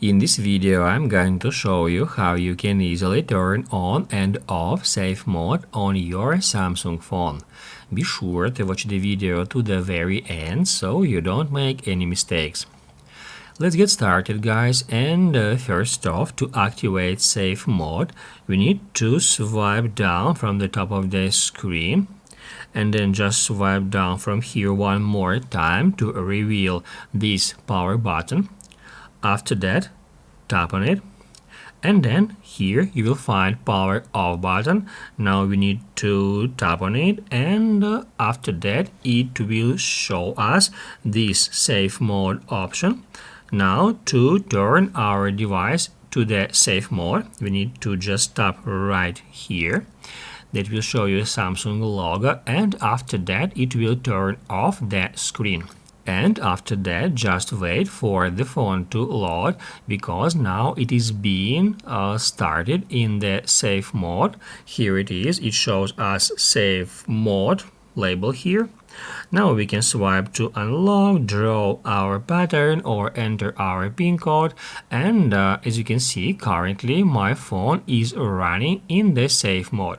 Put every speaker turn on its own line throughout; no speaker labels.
In this video, I'm going to show you how you can easily turn on and off safe mode on your Samsung phone. Be sure to watch the video to the very end so you don't make any mistakes. Let's get started, guys, and first off, to activate safe mode, we need to swipe down from the top of the screen and then just swipe down from here one more time to reveal this power button. After that, tap on it, and then here you will find power off button. Now we need to tap on it, and after that it will show us this safe mode option. Now to turn our device to the safe mode, we need to just tap right here. That will show you a Samsung logo, and after that it will turn off the screen. And after that, just wait for the phone to load, because now it is being started in the safe mode. Here it is, it shows us safe mode label here. Now we can swipe to unlock, draw our pattern, or enter our PIN code, and as you can see, currently my phone is running in the safe mode.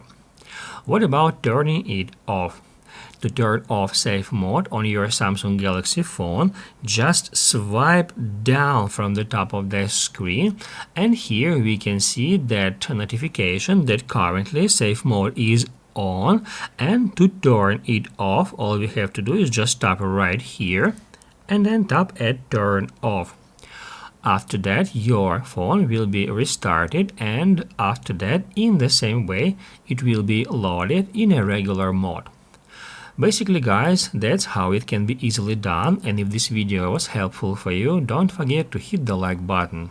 What about turning it off? To turn off safe mode on your Samsung Galaxy phone, just swipe down from the top of the screen, and here we can see that notification that currently safe mode is on. And to turn it off, all we have to do is just tap right here and then tap at turn off. After that, your phone will be restarted, and after that, in the same way, it will be loaded in a regular mode. Basically, guys, that's how it can be easily done, and if this video was helpful for you, don't forget to hit the like button.